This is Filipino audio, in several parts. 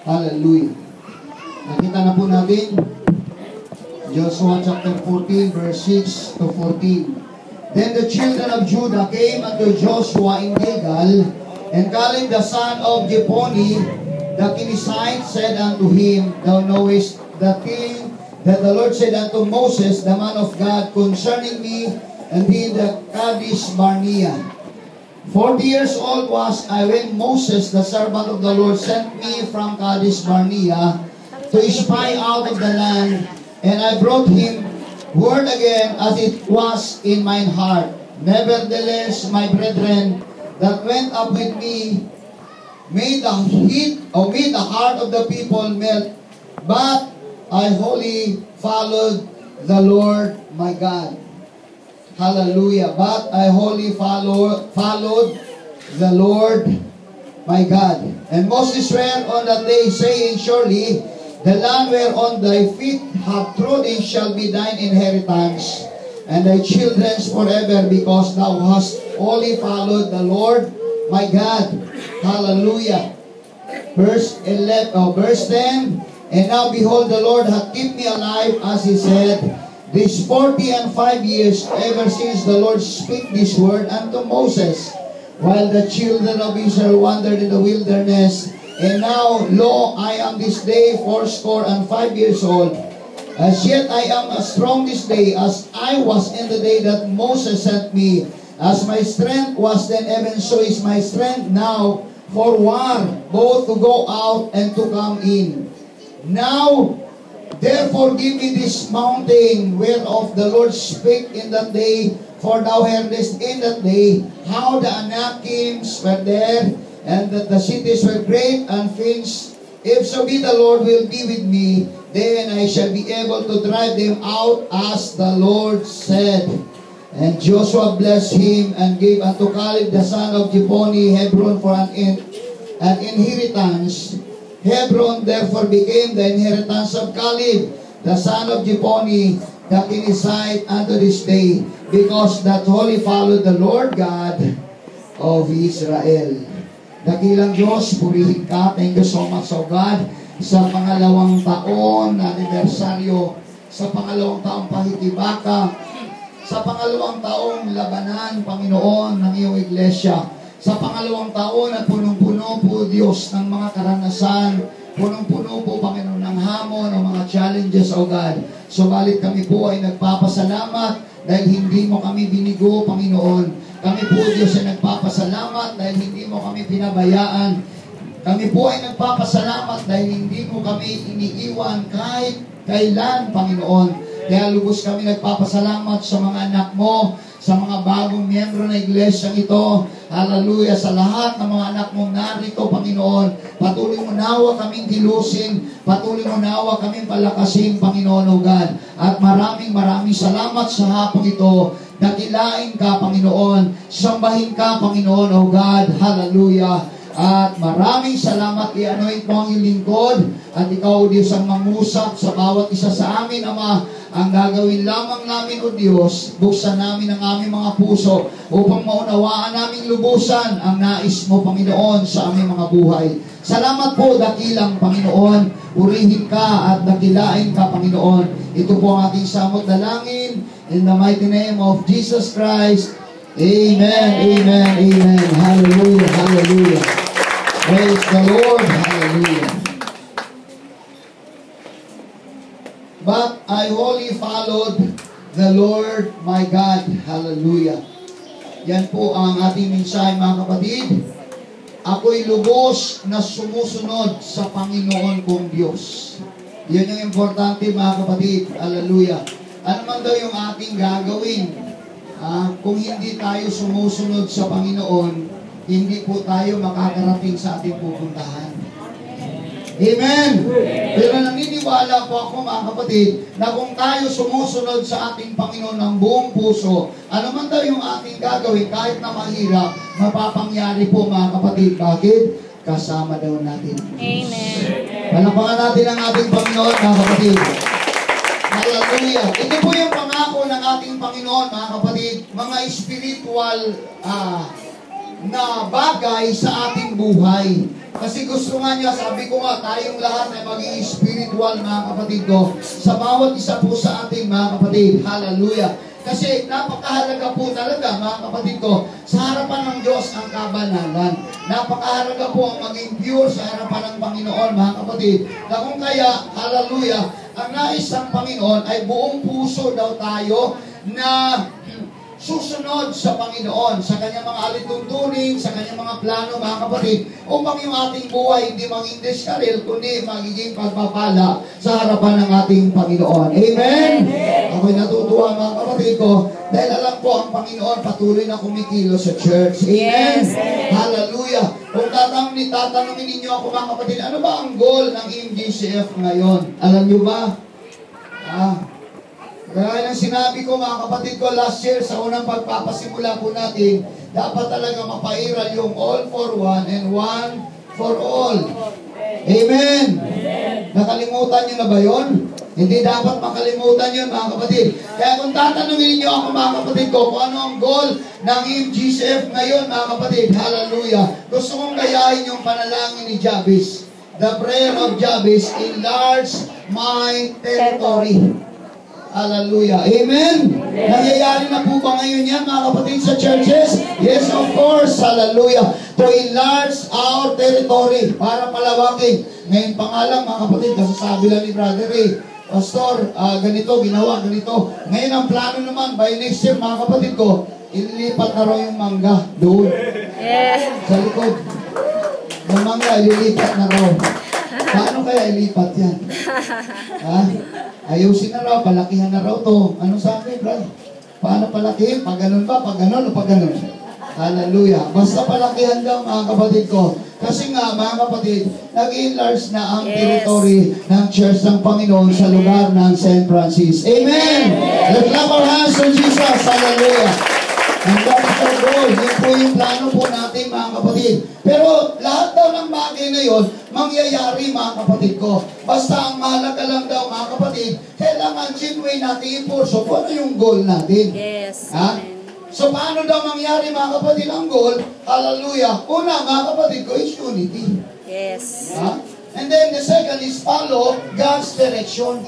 Hallelujah. Nakita na po natin Joshua chapter 14 verse 6 to 14. Then the children of Judah came unto Joshua in Gilgal, and Caleb the son of Jephunneh the Kenizzite said unto him, Thou knowest the thing that the Lord said unto Moses, the man of God, concerning me, and he the Kadesh Barnea. 40 years old was I when Moses, the servant of the Lord, sent me from Kadesh Barnea to spy out of the land, and I brought him word again as it was in mine heart. Nevertheless, my brethren that went up with me made the heart of the people melt, but I wholly followed the Lord my God. Hallelujah. But I wholly followed the Lord my God. And Moses sware on that day, saying, Surely the land whereon thy feet have trodden shall be thine inheritance, and thy children's forever, because thou hast wholly followed the Lord my God. Hallelujah. Verse 10. And now behold, the Lord hath kept me alive, as he said, these 45 years, ever since the Lord spake this word unto Moses, while the children of Israel wandered in the wilderness. And now, lo, I am this day 85 years old. As yet I am as strong this day as I was in the day that Moses sent me. As my strength was then, even so is my strength now for war, both to go out and to come in. Now, therefore give me this mountain whereof the Lord spake in that day, for thou heardest in that day how the Anakims were there, and that the cities were great and fenced. If so be the Lord will be with me, then I shall be able to drive them out, as the Lord said. And Joshua blessed him, and gave unto Caleb the son of Jephunneh Hebron for an inheritance. Hebron therefore became the inheritance of Caleb the son of Jephunneh the Kenizzite unto this day, because that wholly followed the Lord God of Israel. Dakilang Diyos, purihin ka. Thank you so much, O God, sa pangalawang taon na anibersaryo, sa pangalawang taong pahitibaka, sa pangalawang taong labanan, Panginoon, ng iyong iglesia, sa pangalawang taon na punong-puno po, Diyos, ng mga karanasan, punong-puno po, Panginoon, ng hamon, ng mga challenges, O God. Subalit kami po ay nagpapasalamat dahil hindi mo kami binigo, Panginoon. Kami po, Diyos, ay nagpapasalamat dahil hindi mo kami pinabayaan. Kami po ay nagpapasalamat dahil hindi mo kami iniiwan kahit kailan, Panginoon. Kaya lubos kami nagpapasalamat sa mga anak mo, sa mga bagong miyembro na iglesyang ito. Hallelujah. Sa lahat ng mga anak mong narito, Panginoon. Patuloy mo nawa kaming kilusin. Patuloy mo nawa kaming palakasin, Panginoon, O God. At maraming salamat sa hapong ito. Dakilain ka, Panginoon. Sambahin ka, Panginoon, O God. Hallelujah. At maraming salamat, i-anoint mo ang iyong lingkod. At ikaw, Diyos, ang mangusap sa bawat isa sa amin, Ama. Ang gagawin lamang namin, O Diyos, buksan namin ang aming mga puso upang maunawaan naming lubusan ang nais mo, Panginoon, sa aming mga buhay. Salamat po, dakilang Panginoon. Purihin ka at dakilain ka, Panginoon. Ito po ang ating samot dalangin. In the mighty name of Jesus Christ. Amen, amen, amen. Hallelujah, hallelujah. Praise the Lord. Hallelujah. But I wholly followed the Lord my God. Hallelujah. Yan po ang ating mensahe, mga kapatid. Ako'y lubos na sumusunod sa Panginoon kong Diyos. Yan yung importante, mga kapatid. Hallelujah. Ano man daw yung ating gagawin, kung hindi tayo sumusunod sa Panginoon, hindi po tayo makakarating sa ating pupuntahan. Amen! Pero naniniwala po ako, mga kapatid, na kung tayo sumusunod sa ating Panginoon ng buong puso, ano man daw yung ating gagawin, kahit na mahirap, mapapangyari po, mga kapatid. Bakit? Kasama daw natin. Amen. Palapakan natin ang ating Panginoon, mga kapatid. Hallelujah. Ito po yung pangako ng ating Panginoon, mga kapatid. Mga spiritual na bagay sa ating buhay. Kasi gusto nga niya, sabi ko nga, tayong lahat ay maging spiritual, mga kapatid ko, sa bawat isa po sa ating mga kapatid. Hallelujah. Kasi napakahalaga po talaga, mga kapatid ko, sa harapan ng Diyos ang kabanalan. Napakahalaga po ang maging pure sa harapan ng Panginoon, mga kapatid. Na kung kaya, hallelujah, ang nais ng Panginoon ay buong puso daw tayo na susunod sa Panginoon, sa kanyang mga alituntunin, sa kanyang mga plano, mga kapatid, upang yung ating buhay hindi maging diskaril, kundi magiging pagpapala sa harapan ng ating Panginoon. Amen? Ako'y natutuwa, mga kapatid ko, dahil alam ko ang Panginoon patuloy na kumikilos sa church. Amen? Yes. Hallelujah. Kung tatanungin ninyo ako, mga kapatid, ano ba ang goal ng MGCF ngayon? Alam nyo ba? Kaya ng sinabi ko, mga kapatid ko, last year sa unang pagpapasimula po natin, dapat talaga mapairal yung all for one and one for all. Amen. Nakalimutan nyo na ba yun? Hindi dapat makalimutan yun, mga kapatid. Kaya kung tatanungin niyo ako, mga kapatid ko, kung ano ang goal ng MGCF ngayon, mga kapatid, hallelujah, gusto kong gayahin yung panalangin ni Jabez. The prayer of Jabez, enlarge my territory. Hallelujah. Amen? Nangyayari na po ba ngayon yan, mga kapatid, sa churches? Yes, of course. Hallelujah. To enlarge our territory, para palawakin. Ngayon pa nga lang, mga kapatid, kasasabi lang ni Brother Ray, Pastor, ganito, ginawa, ganito. Ngayon ang plano naman, by next year, mga kapatid ko, ililipat na raw yung mangga doon. Sa likod. Yung mangga, ililipat na raw. Paano kaya ilipat yan? Ha? Ayusin na raw, palakihan na raw to. Ano sabi, Brad? Paano palakihin? Pag ganun ba? Pag ganun o pag ganun? Hallelujah. Basta palakihan daw, mga kapatid ko. Kasi nga, mga kapatid, nag-enlarge na ang territory ng Church ng Panginoon sa lugar ng St. Francis. Amen! Let's clap our hands to Jesus. Hallelujah! And that's our goal. Yun po yung plano po natin, mga kapatid. Pero lahat daw ng bagay na yun, mangyayari, mga kapatid ko. Basta ang mahalaga lang daw, mga kapatid, kailangan genuine natin i-pursue kung ano yung goal natin. Yes. Ha? So, paano daw mangyari, mga kapatid, ang goal? Hallelujah. Una, mga kapatid ko, is unity. Yes. Ha? And then, the second is follow God's direction.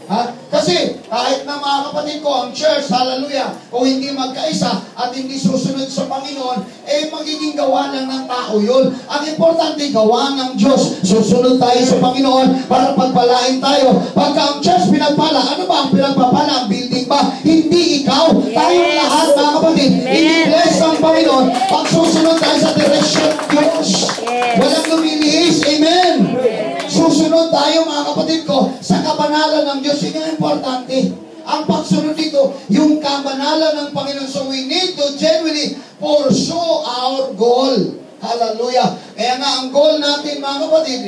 Ha? Kasi, kahit na, mga kapatid ko, ang church, hallelujah, kung hindi magkaisa at hindi susunod sa Panginoon, magiging gawa lang ng tao yun. Ang importante, gawa ng Diyos. Susunod tayo sa Panginoon para pagpalain tayo. Pagka ang church pinagpala, ano ba ang pinagpapala? Ang building ba? Hindi ikaw. Yes. Tayong lahat, mga kapatid, i-bless ng Panginoon pag susunod tayo sa direction ng Diyos. Yes. Walang lumilihis. Amen. Susunod tayo, mga kapatid ko, sa kabanalan ng Diyos. Yun yung importante. Ang pagsunod dito, yung kabanalan ng Panginoon. So we need to genuinely pursue our goal. Hallelujah. Kaya nga, ang goal natin, mga kapatid,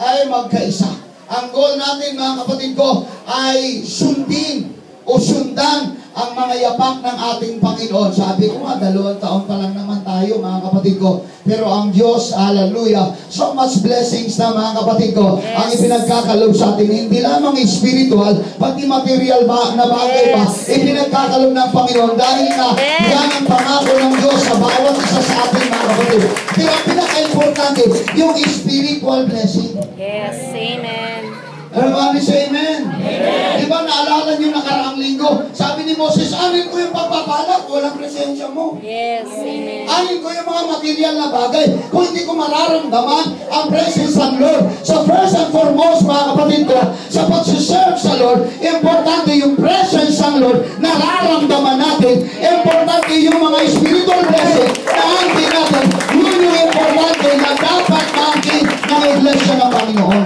ay magkaisa. Ang goal natin, mga kapatid ko, ay sundin o sundan ang mga yapak ng ating Panginoon. Sabi ko nga, 2 taon pa lang naman tayo, mga kapatid ko. Pero ang Diyos, hallelujah, so much blessings na, mga kapatid ko, yes, ang ipinagkakalob sa atin. Hindi lamang spiritual, pati material na bagay pa, ipinagkakalob ng Panginoon. Dahil nga, yan ang pangako ng Diyos sa bawat isa sa atin, mga kapatid. Pero ang pinaka-importante, yung spiritual blessing. Yes, amen. Everybody say amen. Amen. Diba naalala niyo nakaraang linggo? Sabi ni Moses, anin ko yung pagpapala, walang presensya mo. Yes, amen. Anin ko yung mga material na bagay, kung hindi ko mararamdaman ang presence ng Lord. So first and foremost, mga kapatid ko, sa pagsiserve sa Lord, importante yung presence ng Lord, nararamdaman natin. Importante yung mga spiritual blessing na auntie natin. Yun yung importante na dapat natin ng iglesia ng Panginoon.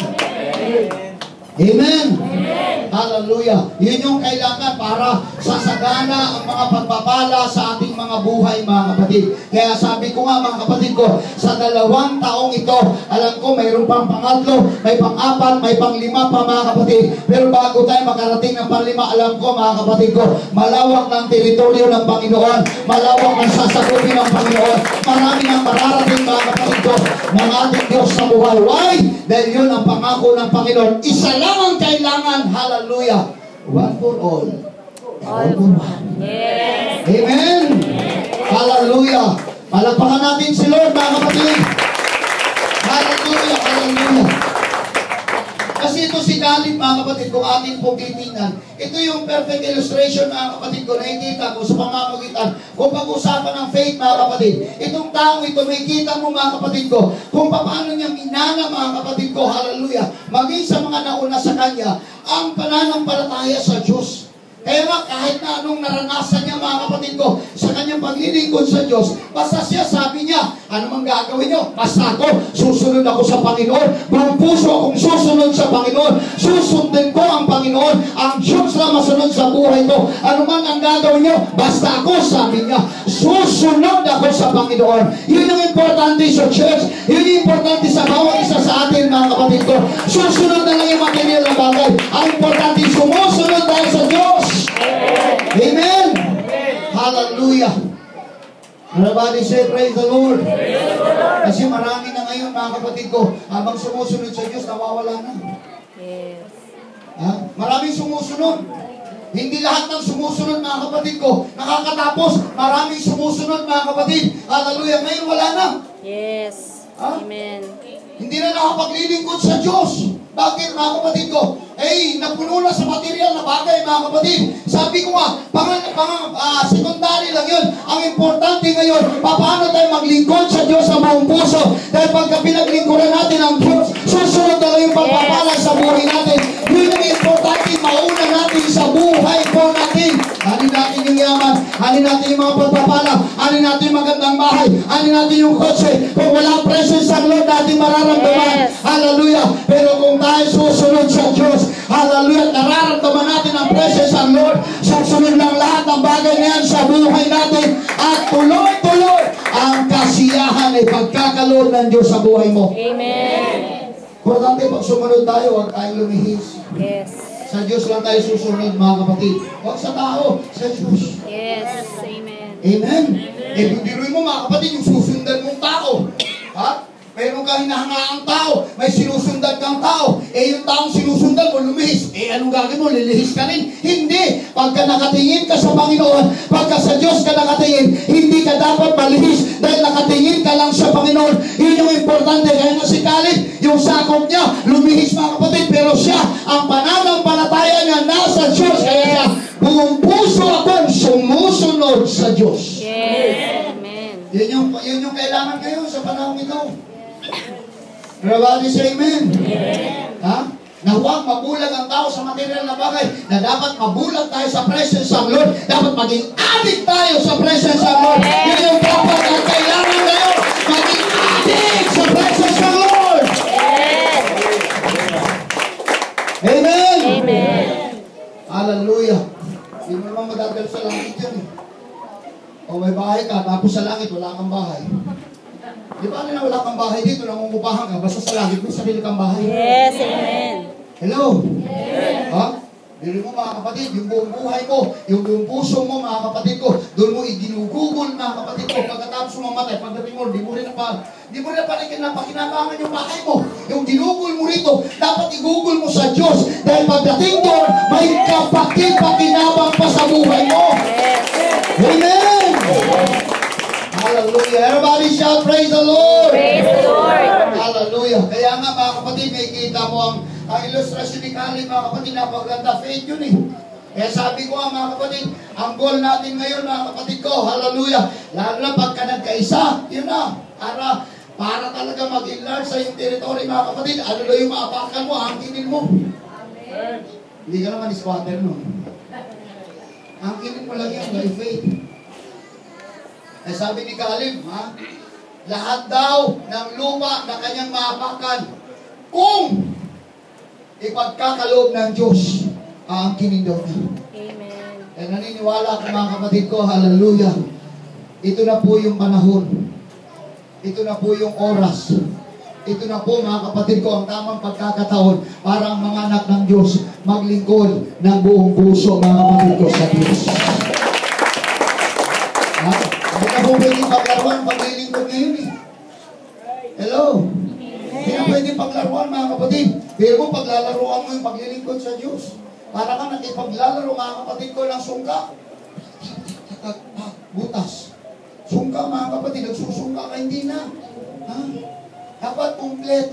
Amen. Amen. Hallelujah. Yun yung kailangan para sasagana ang mga pagpapala sa ating mga buhay, mga kapatid. Kaya sabi ko nga, mga kapatid ko, sa 2 taong ito, alam ko mayroon pang pangatlo, may pang-4, may pang-5 pa, mga kapatid. Pero bago tayo makarating ng pang-5, alam ko, mga kapatid ko, malawak ng teritoryo ng Panginoon, malawak ng sasagutin ng Panginoon, marami ng mararating, mga kapatid ko, ng ating Diyos sa buhay. Why? Dahil yun ang pangako ng Panginoon. Isa lang ang kailangan, hallelujah, one for all, all for one. Yes. Amen. Hallelujah. Palagpakan natin si Lord, mga kapatid. Hallelujah, hallelujah. Kasi ito si Caleb, mga kapatid, kung atin pong titingnan, ito yung perfect illustration, mga kapatid ko, nakikita ko sa pamamagitan kung pag-usapan ng faith, mga kapatid. Itong taong ito, nakikita mo, mga kapatid ko, kung paano niya minana, mga kapatid ko, hallelujah, maging sa mga nauna sa kanya, ang pananampalataya sa Diyos. Kaya nga, kahit na anong naranasan niya, mga kapatid ko, sa kanyang paglilingkod sa Diyos, basta siya, sabi niya, ano mang gagawin niyo? Basta ako, susunod ako sa Panginoon. Buong puso akong susunod sa Panginoon. Susundin ko ang Panginoon. Ang Diyos na masunod sa buhay ko. Ano man ang gagawin niyo? Basta ako, sabi niya, susunod ako sa Panginoon. Yun ang importante sa church. Yun ang importante sa bawat isa sa atin, mga kapatid ko. Susunod na lang yung material na bagay. Ang importante, sumusunod tayo sa Diyos. Amen. Hallelujah. Everybody say praise the Lord. Kasi marami na ngayon, mga kapatid ko, habang sumusunod sa Diyos, nawawala na. Yes. Maraming sumusunod. Hindi lahat ng sumusunod, mga kapatid ko, nakakatapos. Maraming sumusunod, mga kapatid. Hallelujah. Ngayon wala na. Yes. Amen. Hindi na nakapaglilingkod sa Diyos. Bakit, mga kapatid ko? Napuno na sa material na bagay, mga kapatid. Sabi ko nga, secondary lang yun. Ang importante ngayon, paano tayo maglingkod sa Diyos sa buong puso. Dahil pagka pinaglingkuran natin ang Diyos, susunod na lang yung pagpapala sa buhay natin. Yun ang importante, mauna natin sa buhay po natin. Hanin natin yung yaman, hanin natin yung mga pagpapala, hanin natin yung magandang bahay, hanin natin yung kotse. Kung wala presence ang Lord, natin mararamdaman. Yes. Hallelujah. Pero kung tayo susunod sa Diyos, hallelujah, nararamdaman natin ang presence ng Lord. Susunod ng lahat ng bagay na yan sa buhay natin. At tuloy-tuloy ang kasiyahan ay pagkakaloob ng Diyos sa buhay mo. Amen. Importante pag sumunod tayo, huwag tayong lumihis. Yes. Sa Diyos lang tayo susunod, mga kapatid. Huwag sa tao, sa Diyos. Yes. Amen. Amen. Biruin mo, mga kapatid, yung susundan mong tao. Ha? Meron kang hinahangaang tao, may sinusundan kang tao, yung taong sinusundan mo, lumihis. Anong gagawin mo? Lilihis ka rin? Hindi. Pagka nakatingin ka sa Panginoon, pagka sa Diyos ka nakatingin, hindi ka dapat malihis dahil nakatingin ka lang sa Panginoon. Yun yung importante. Kaya nga si Caleb, yung sakop niya, lumihis, mga kapatid, pero siya, ang pananampalataya niya nasa Diyos. Kaya siya, buong puso akong sumusunod sa Diyos. Yes. Amen. Yun yung kailangan ngayon sa panahon ito. Everybody say amen. Ha? Na huwag mabulag ang tao sa material na bagay, na dapat mabulag tayo sa presence ng Lord, dapat maging addict tayo sa presence ng Lord. Yun yung dapat ang kailangan ngayon, maging addict sa presence ng Lord. Amen. Amen. Hallelujah. Hindi mo naman madagal sa langit yan eh. O may bahay ka, tapos sa langit wala kang bahay. Di ba na wala kang bahay dito, nangungupahan ka, basta sa langit may sarili kang bahay. Yes. Amen. Hello? Yes. Ha? Dili mo, mga kapatid, yung buong buhay mo, yung buong puso mo, mga kapatid ko, doon mo iginugugol, mga kapatid ko, pagkatapos mamatay, pagdating mo, di mo rin napakinabangan yung bahay mo. Yung ginugol mo rito, dapat igugol mo sa Diyos, dahil pagdating doon, may kapakinabangan pa sa buhay mo. Yes. Amen! Hallelujah. Everybody shout, praise the Lord! Praise the Lord. Hallelujah. Kaya nga, mga kapatid, may kita mo ang ilustrasyon ni Caleb, mga kapatid, napaganda faith yun eh. Kaya sabi ko mga kapatid, ang goal natin ngayon, mga kapatid ko, hallelujah, lalo na pagka nagkaisa, yun na, para talaga mag-enlarge sa yung territory, mga kapatid, ano na yung maapakan mo, angkinin mo. Amen. Hindi ka naman squatter, no? Angkinin mo lang yan by faith. Eh sabi ni Caleb, lahat daw ng lupa na kanyang maapakan, kung ipagkakaloob ng Diyos, aangkinin daw niya. Amen. Eh naniniwala ako, mga kapatid ko, hallelujah. Ito na po yung panahon. Ito na po yung oras. Ito na po, mga kapatid ko, ang tamang pagkakataon para ang mga anak ng Diyos maglingkod ng buong puso, mga kapatid ko, sa Diyos. Hindi na po pwedeng paglaruan paglilingkod ngayon eh. Hello? Hindi na pwedeng paglaruan, mga kapatid. Pero mo, paglalaruan mo yung paglilingkod sa Diyos. Para ka nakipaglalaro, mga kapatid ko, ng sungka. Butas. Sungka mga kapatid, nagsusungka ka, hindi na. Ha? Dapat kumpleto.